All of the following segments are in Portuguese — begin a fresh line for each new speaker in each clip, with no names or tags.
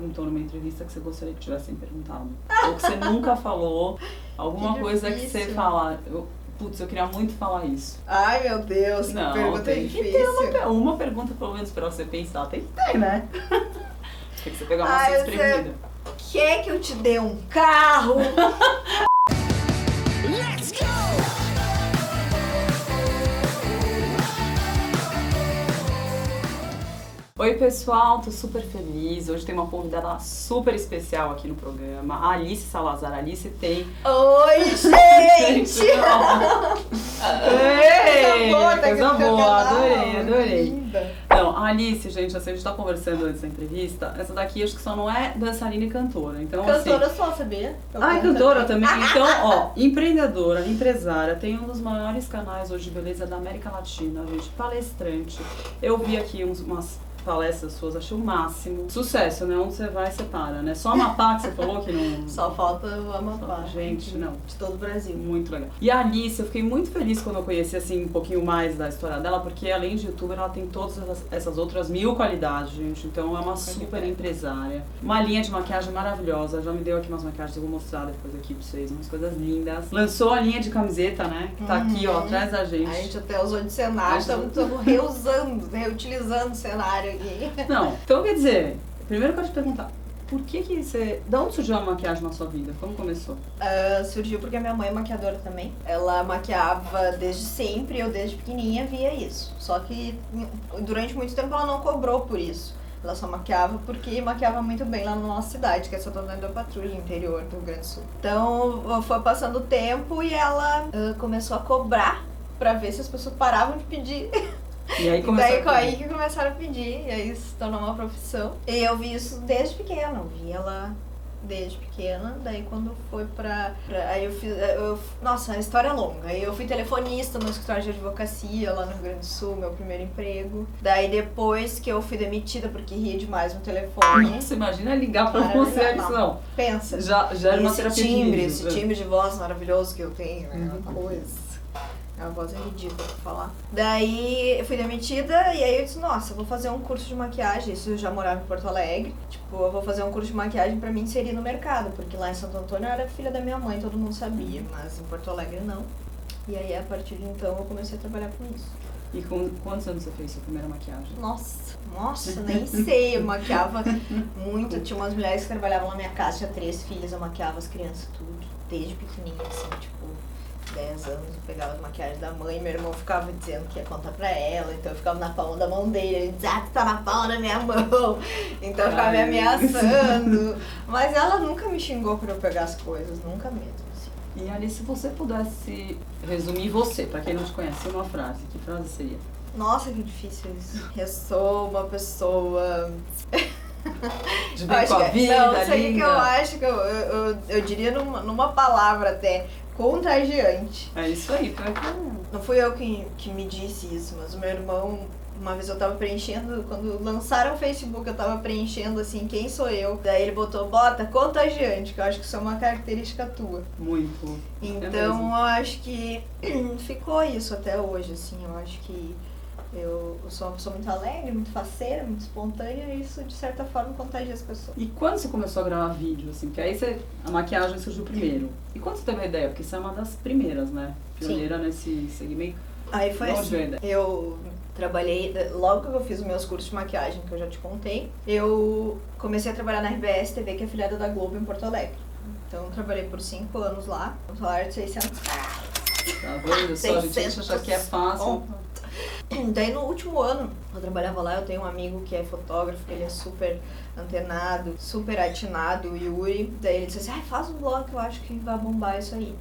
perguntou numa entrevista que você gostaria que tivessem perguntado? Ou que você nunca falou, alguma coisa que você fala, putz, eu queria muito falar isso.
Ai, meu Deus, que pergunta
tem
difícil.
Que ter uma pergunta pelo menos pra você pensar. Tem que ter, né? Tem que você pegar uma desprevenida.
Quer que eu te dê um carro?
Let's go!
Oi pessoal, tô super feliz. Hoje tem uma convidada super especial aqui no programa, a Alice Salazar. A Alice tem...
Oi, gente!
Coisa boa, adorei.
Linda.
Então, a Alice, gente, assim, a gente tá conversando antes da entrevista, essa daqui acho que só não é dançarina e cantora. Então,
Cantora
assim,
só, sabia?
cantora também. Então, ó, empreendedora, empresária, tem um dos maiores canais hoje de beleza da América Latina, gente, palestrante. Eu vi aqui umas palestras suas, achei o máximo. Sucesso, né? Onde você vai, você para, né? Só Amapá que você falou que não...
Só falta o Amapá.
Gente, não.
De todo o Brasil.
Muito legal. E a Alice, eu fiquei muito feliz quando eu conheci, assim, um pouquinho mais da história dela, porque além de youtuber, ela tem todas essas outras 1000 qualidades, gente. Então, é uma super empresária. Uma linha de maquiagem maravilhosa. Já me deu aqui umas maquiagens, eu vou mostrar depois aqui pra vocês. Umas coisas lindas. Lançou a linha de camiseta, né? Que tá aqui, ó, atrás da gente.
A gente até usou de cenário, estamos reutilizando o cenário aqui.
Não, então quer dizer, primeiro eu quero te perguntar, por que você... De onde surgiu a maquiagem na sua vida? Como começou?
Surgiu porque a minha mãe é maquiadora também. Ela maquiava desde sempre, eu desde pequenininha via isso. Só que durante muito tempo ela não cobrou por isso. Ela só maquiava porque maquiava muito bem lá na nossa cidade, que é Santo Antônio da Patrulha, interior do Rio Grande do Sul. Então foi passando o tempo e ela começou a cobrar pra ver se as pessoas paravam de pedir.
E aí
aí que começaram a pedir, e aí se tornou uma profissão. E eu vi isso desde pequena, eu vi ela desde pequena, daí quando foi aí eu fiz, nossa, a história é longa. Aí eu fui telefonista no escritório de advocacia lá no Rio Grande do Sul, meu primeiro emprego. Daí depois que eu fui demitida porque ria demais no telefone.
Nossa, imagina ligar pra você, não.
Pensa.
Já era uma terapia de riso.
Esse timbre de voz maravilhoso que eu tenho, é uma coisa. A voz é ridícula pra falar. Daí eu fui demitida e aí eu disse, nossa, eu vou fazer um curso de maquiagem. Isso eu já morava em Porto Alegre. Tipo, eu vou fazer um curso de maquiagem pra me inserir no mercado. Porque lá em Santo Antônio eu era filha da minha mãe, todo mundo sabia. Mas em Porto Alegre não. E aí a partir de então eu comecei a trabalhar com isso.
E com quantos anos você fez sua primeira maquiagem?
Nossa, nem sei. Eu maquiava muito. Tinha umas mulheres que trabalhavam na minha casa, tinha 3 filhas, eu maquiava as crianças tudo. Desde pequenininha, assim, tipo... 10 anos, eu pegava as maquiagens da mãe, meu irmão ficava dizendo que ia contar pra ela, então eu ficava na palma da mão dele, ele dizia, tu tá na palma da minha mão, então eu ficava me ameaçando, mas ela nunca me xingou por eu pegar as coisas, nunca mesmo, assim.
E Alice, se você pudesse resumir você, pra quem não te conhece, uma frase, que frase seria?
Nossa, que difícil isso. Eu sou uma pessoa...
De bem com a vida,
não, isso aí que eu acho que eu diria numa palavra até, contagiante.
É isso aí,
Não fui eu que me disse isso, mas o meu irmão, uma vez eu tava preenchendo, quando lançaram o Facebook, eu tava preenchendo assim, quem sou eu? Daí ele bota contagiante, que eu acho que isso é uma característica tua.
Muito.
Então eu acho que ficou isso até hoje, assim, eu acho que eu sou uma pessoa muito alegre, muito faceira, muito espontânea e isso de certa forma contagia as pessoas.
E quando você começou a gravar vídeo, assim, porque aí a maquiagem surgiu primeiro. E quando você teve a ideia? Porque você é uma das primeiras, né? Pioneira nesse segmento.
Aí foi
assim,
a ideia? Eu trabalhei, logo que eu fiz os meus cursos de maquiagem, que eu já te contei, eu comecei a trabalhar na RBS TV, que é afiliada da Globo em Porto Alegre. Então eu trabalhei por 5 anos lá, um salário de 600 reais.
Tá vendo só? A gente acha que é fácil.
Daí no último ano, eu trabalhava lá, eu tenho um amigo que é fotógrafo, ele é super antenado, super atinado, o Yuri. Daí ele disse assim, faz um blog que eu acho que vai bombar isso aí.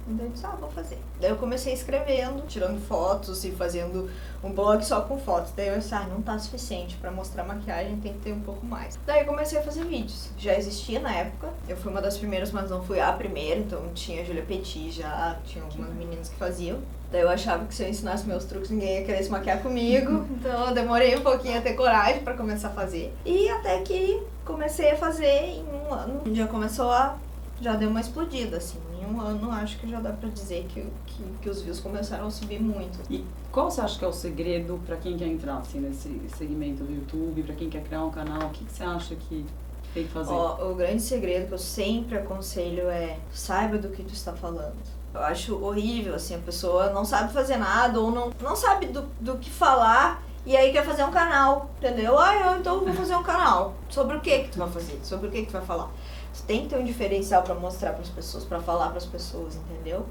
Daí eu disse, vou fazer. Daí eu comecei escrevendo, tirando fotos e fazendo um blog só com fotos. Daí eu disse, não tá suficiente pra mostrar maquiagem, tem que ter um pouco mais. Daí eu comecei a fazer vídeos. Já existia na época, eu fui uma das primeiras, mas não fui a primeira, então tinha a Julia Petit já, tinha algumas meninas que faziam. Daí eu achava que se eu ensinasse meus truques, ninguém ia querer se maquiar comigo. Então eu demorei um pouquinho a ter coragem pra começar a fazer. E até que comecei a fazer em um ano. Já deu uma explodida, assim. Em um ano, acho que já dá pra dizer que os views começaram a subir muito.
E qual você acha que é o segredo pra quem quer entrar, assim, nesse segmento do YouTube, pra quem quer criar um canal? O que você acha que tem que fazer?
Ó, o grande segredo que eu sempre aconselho é saiba do que tu está falando. Eu acho horrível, assim, a pessoa não sabe fazer nada ou não sabe do que falar e aí quer fazer um canal, entendeu? Então eu vou fazer um canal. Sobre o que tu vai fazer? Sobre o que tu vai falar? Tu tem que ter um diferencial pra mostrar pras pessoas, pra falar pras pessoas, entendeu?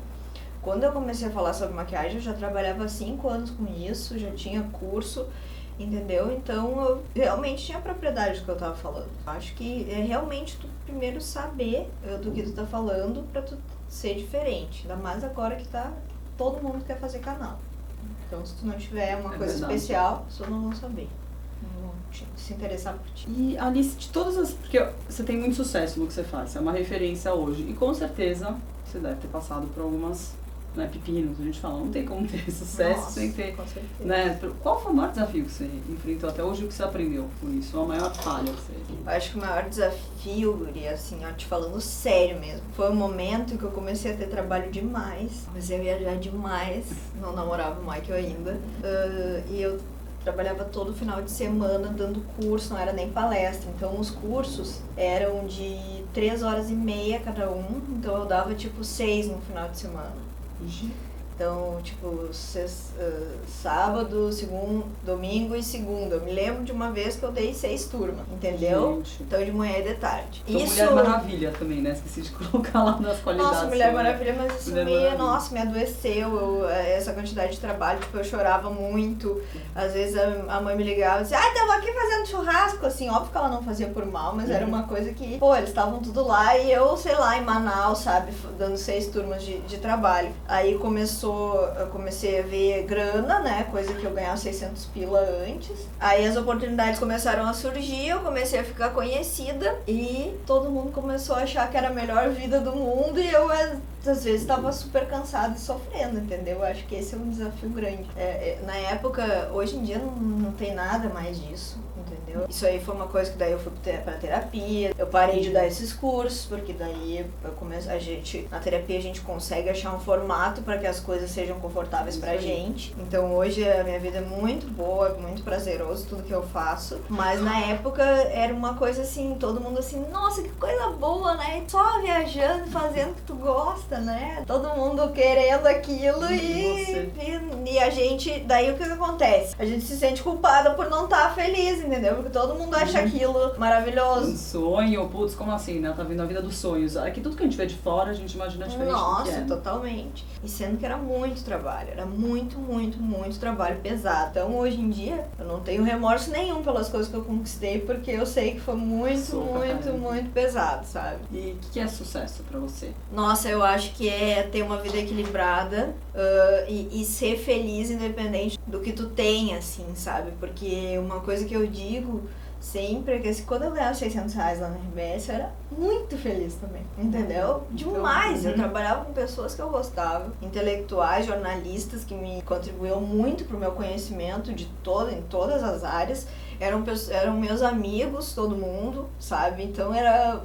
Quando eu comecei a falar sobre maquiagem, eu já trabalhava há 5 anos com isso, já tinha curso, entendeu? Então eu realmente tinha propriedade do que eu tava falando. Acho que é realmente tu primeiro saber do que tu tá falando pra tu ser diferente. Ainda mais agora que todo mundo quer fazer canal. Então se tu não tiver uma coisa especial, as pessoas não vão saber. Não vão se interessar por ti.
E Alice, de todas as... Porque você tem muito sucesso no que você faz, é uma referência hoje. E com certeza você deve ter passado por algumas... Né, pepinos, a gente fala, não tem como ter sucesso sem ter,
com certeza.
Né? Qual foi o maior desafio que você enfrentou até hoje e o que você aprendeu com isso? A maior falha que você...
Eu acho que o maior desafio, Guri, assim, ó, te falando sério mesmo, foi o momento em que eu comecei a ter trabalho demais, comecei a viajar demais, não namorava o Michael ainda, e eu trabalhava todo final de semana dando curso, não era nem palestra, então os cursos eram de 3h30 cada um, então eu dava tipo 6 no final de semana. Então, tipo, sábado, domingo e segunda. Eu me lembro de uma vez que eu dei 6 turmas, entendeu?
Gente.
Então, de manhã e de tarde.
Então, Mulher Maravilha também, né? Esqueci de colocar lá nas qualidades.
Nossa, Mulher Maravilha, mas isso
me
adoeceu. Essa quantidade de trabalho, tipo, eu chorava muito. Às vezes a mãe me ligava e dizia, tava aqui fazendo churrasco, assim, óbvio que ela não fazia por mal, mas era uma coisa que, pô, eles estavam tudo lá e eu, sei lá, em Manaus, sabe, dando 6 turmas de trabalho. Aí eu comecei a ver grana, né, coisa que eu ganhava 600 pila antes. Aí as oportunidades começaram a surgir, eu comecei a ficar conhecida e todo mundo começou a achar que era a melhor vida do mundo e eu às vezes estava super cansada e sofrendo, entendeu? Eu acho que esse é um desafio grande. Na época, hoje em dia não tem nada mais disso, entendeu? Isso aí foi uma coisa que daí eu fui pra terapia, eu parei de dar esses cursos, porque daí na terapia a gente consegue achar um formato para que as coisas sejam confortáveis pra gente. Então hoje a minha vida é muito boa, muito prazeroso tudo que eu faço, mas na época era uma coisa assim, todo mundo assim, nossa, que coisa boa, né? Só viajando, fazendo o que tu gosta, né? Todo mundo querendo aquilo e a gente, daí o que acontece? A gente se sente culpada por não estar feliz, entendeu? Porque todo mundo acha aquilo maravilhoso.
Um sonho, putz, como assim, né? Tá vendo a vida dos sonhos. Aqui tudo que a gente vê de fora, a gente imagina diferente.
Nossa, totalmente. E sendo que era muito trabalho, era muito, muito, muito trabalho pesado. Então hoje em dia eu não tenho remorso nenhum pelas coisas que eu conquistei, porque eu sei que foi muito, muito pesado, sabe?
E o que é sucesso pra você?
Nossa, eu acho que é ter uma vida equilibrada e ser feliz independente do que tu tem, assim, sabe? Porque uma coisa que eu digo sempre é que assim, quando eu ganhava 600 reais lá na RBS, eu era muito feliz também, entendeu? Demais! Eu trabalhava com pessoas que eu gostava, intelectuais, jornalistas que me contribuíram muito pro meu conhecimento em todas as áreas. Eram meus amigos, todo mundo, sabe? Então era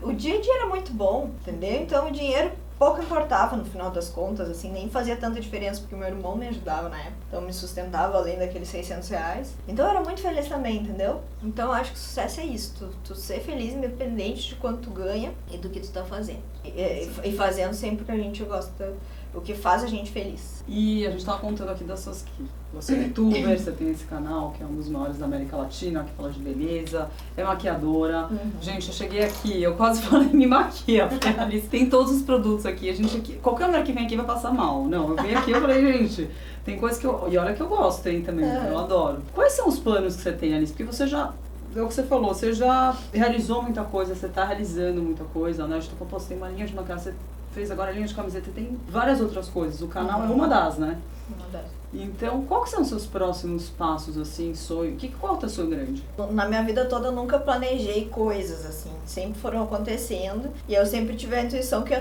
o dia a dia era muito bom, entendeu? Então o dinheiro pouco importava no final das contas, assim, nem fazia tanta diferença porque meu irmão me ajudava na época, então me sustentava além daqueles 600 reais. Então eu era muito feliz também, entendeu? Então eu acho que sucesso é isso, tu ser feliz independente de quanto tu ganha e do que tu tá fazendo. E fazendo sempre o que a gente gosta, o que faz a gente feliz.
E a gente tava contando aqui das suas... Você é youtuber, você tem esse canal que é um dos maiores da América Latina, que fala de beleza, é maquiadora. Gente, eu cheguei aqui, eu quase falei me maquia, porque a Alice tem todos os produtos aqui. Qualquer mulher que vem aqui vai passar mal. Não, eu venho aqui e falei, gente, tem coisa que eu... E olha que eu gosto, tem também, eu adoro. Quais são os planos que você tem, Alice? Porque você já... É o que você falou, você já realizou muita coisa, você tá realizando muita coisa, né? A gente falou, pô, você tem uma linha de maquiagem, você fez agora a linha de camiseta, tem várias outras coisas. O canal é uma das, né?
Uma das.
Então, quais são os seus próximos passos, assim, sonho? Qual é o teu sonho grande?
Na minha vida toda eu nunca planejei coisas, assim, sempre foram acontecendo e eu sempre tive a intuição que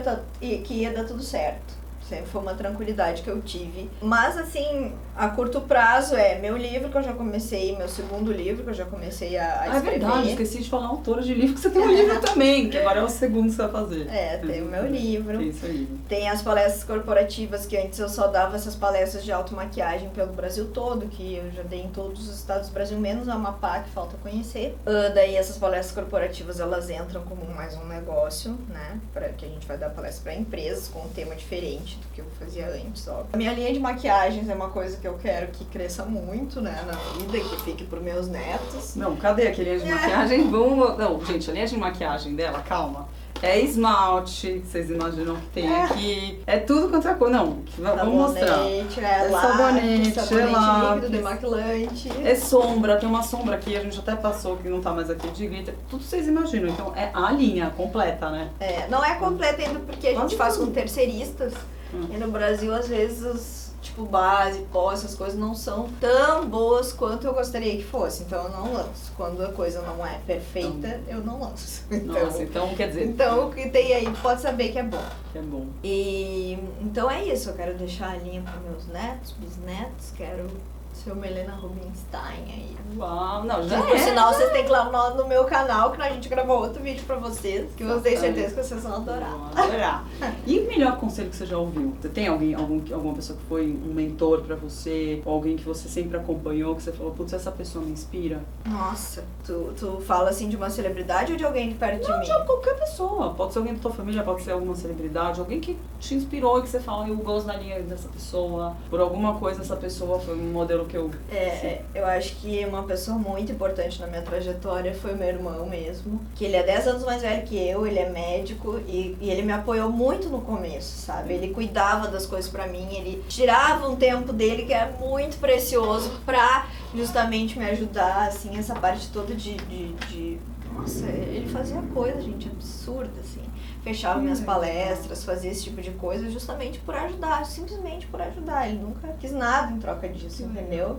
ia dar tudo certo, Sempre foi uma tranquilidade que eu tive. Mas, assim, a curto prazo é meu livro que eu já comecei, meu segundo livro que eu já comecei a escrever.
É verdade, esqueci de falar autora de livro, que você tem um livro também, que agora é o segundo que você vai fazer.
Tem o meu livro.
Isso aí.
Tem as palestras corporativas, que antes eu só dava essas palestras de automaquiagem pelo Brasil todo, que eu já dei em todos os estados do Brasil, menos a Amapá, que falta conhecer. Daí essas palestras corporativas, elas entram como mais um negócio, né? Que a gente vai dar palestra para empresas com um tema diferente do que eu fazia antes, ó. A minha linha de maquiagens é uma coisa que eu quero que cresça muito, né, na vida, que fique pros meus netos.
Não, cadê aquele linha de maquiagem? Vamos... Não, gente, a linha de maquiagem dela, calma. É esmalte, vocês imaginam que tem aqui. É tudo quanto é coisa. Não, vamos mostrar.
Sabonete, líquido, demaquilante.
É sombra, tem uma sombra aqui, a gente até passou, que não tá mais aqui, de glitter. Tudo vocês imaginam. Então é a linha completa, né?
Não é completa ainda porque a gente faz com terceiristas. E no Brasil, às vezes, tipo, base, pó, essas coisas não são tão boas quanto eu gostaria que fosse. Então eu não lanço. Quando a coisa não é perfeita, eu não lanço.
Nossa, então quer dizer...
Então o que tem aí pode saber que é bom.
Que é bom.
E então é isso, eu quero deixar a linha para meus netos, bisnetos, quero ser uma Helena Rubinstein aí.
Uau, não, já
Por sinal, vocês têm que ir lá no meu canal, que a gente gravou outro vídeo pra vocês, que eu tenho certeza que vocês vão adorar.
Vou adorar. E o melhor conselho que você já ouviu? Você tem alguma pessoa que foi um mentor pra você, ou alguém que você sempre acompanhou, que você falou, putz, essa pessoa me inspira?
Nossa, tu fala assim de uma celebridade ou de alguém de perto de mim?
Não, de qualquer pessoa. Pode ser alguém da tua família, pode ser alguma celebridade, alguém que te inspirou e que você fala, eu gosto da linha dessa pessoa. Por alguma coisa, essa pessoa foi um modelo que eu...
Eu acho que uma pessoa muito importante na minha trajetória foi o meu irmão mesmo, que ele é 10 anos mais velho que eu, ele é médico e ele me apoiou muito no começo, sabe? Ele cuidava das coisas pra mim, ele tirava um tempo dele que era muito precioso pra justamente me ajudar, assim, essa parte toda de... Nossa, ele fazia coisa, gente, absurda, assim. Fechava minhas palestras, fazia esse tipo de coisa justamente por ajudar, simplesmente por ajudar. Ele nunca quis nada em troca disso, entendeu?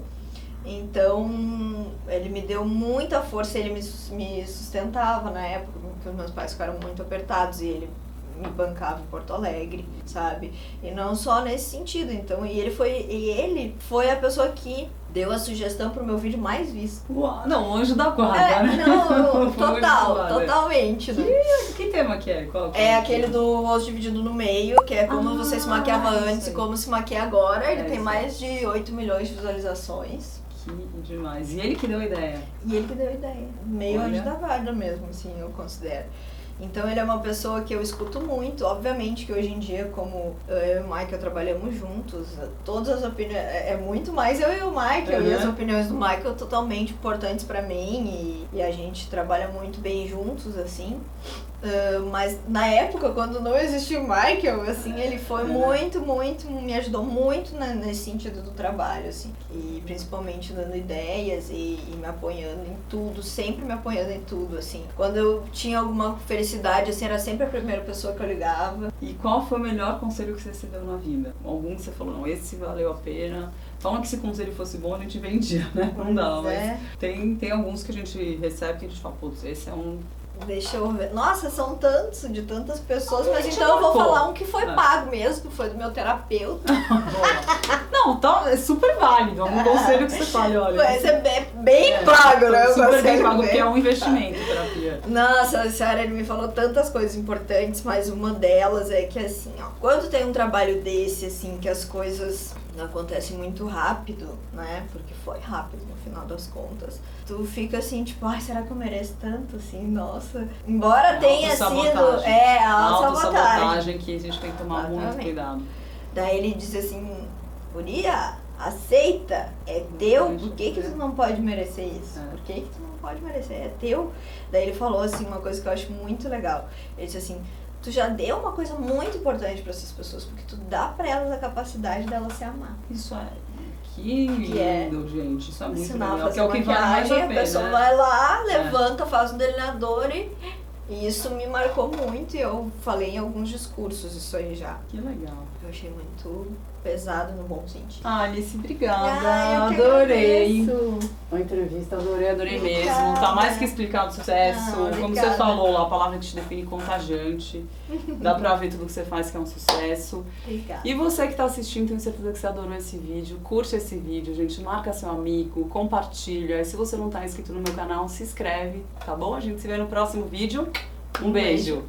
Então, ele me deu muita força, ele me sustentava na época, porque os meus pais ficaram muito apertados e ele me bancava em Porto Alegre, sabe? E não só nesse sentido, então, e ele foi a pessoa que deu a sugestão pro meu vídeo mais visto.
Uau, não, Anjo da Guarda, né?
Não, totalmente, né?
Que tema que é? Qual
é aquele do rosto dividido no meio, que é como você se maquiava antes e como se maquia agora. Ele tem mais de 8 milhões de visualizações.
Que demais. E ele que deu a ideia?
Meio Anjo da Guarda mesmo, assim, eu considero. Então ele é uma pessoa que eu escuto muito, obviamente que hoje em dia, como eu e o Michael trabalhamos juntos, todas as opiniões, é muito mais eu e o Michael, e as opiniões do Michael totalmente importantes pra mim, e a gente trabalha muito bem juntos, assim. Mas na época, quando não existia o Michael, assim, ele foi muito, me ajudou muito nesse sentido do trabalho, assim. E principalmente dando ideias e me apoiando em tudo, sempre me apoiando em tudo, assim. Quando eu tinha alguma felicidade, assim, era sempre a primeira pessoa que eu ligava.
E qual foi o melhor conselho que você recebeu na vida? Algum que você falou, não, esse valeu a pena. Falam que se o conselho fosse bom, a gente vendia, né? Não dá, mas tem alguns que a gente recebe que a gente fala, putz, esse é um...
Deixa eu ver. Nossa, são tantos, de tantas pessoas, mas então eu vou falar um que foi pago mesmo, que foi do meu terapeuta.
Não, tá, é super válido. É um conselho que você fala, olha.
Vai ser bem pago, né?
Super bem pago, porque é um investimento, terapia.
Nossa, sério, ele me falou tantas coisas importantes, mas uma delas é que assim, ó, quando tem um trabalho desse, assim, que as coisas acontecem muito rápido, né? Porque foi rápido no final das contas. Tu fica assim, tipo, ai, será que eu mereço tanto, assim? Nossa. Embora tenha sido... a
autossabotagem que a gente tem que tomar muito cuidado.
Daí ele diz assim, guria, aceita, é teu, por que tu não pode merecer isso? Por que tu não pode merecer? É teu. Daí ele falou assim, uma coisa que eu acho muito legal. Ele disse assim, tu já deu uma coisa muito importante para essas pessoas, porque tu dá para elas a capacidade delas se amar.
Isso é... Que lindo, gente. Isso é muito legal. Que é o que
vale mais a pena. A pessoa vai lá, levanta, faz um delineador e E isso me marcou muito e eu falei em alguns discursos isso aí já.
Que legal.
Eu achei muito pesado no bom sentido.
Alice, obrigada.
Ai, eu que
Adorei.
agradeço.
A entrevista, adorei
Obrigada.
mesmo. Tá mais que explicado o sucesso.
Ah,
Como
obrigada.
você falou lá, a palavra que te define contagiante. Dá pra ver tudo que você faz que é um sucesso.
Obrigada.
E você que tá assistindo, tenho certeza que você adorou esse vídeo. Curte esse vídeo, gente. Marca seu amigo, compartilha. E se você não tá inscrito no meu canal, se inscreve, tá bom? A gente se vê no próximo vídeo. Um beijo.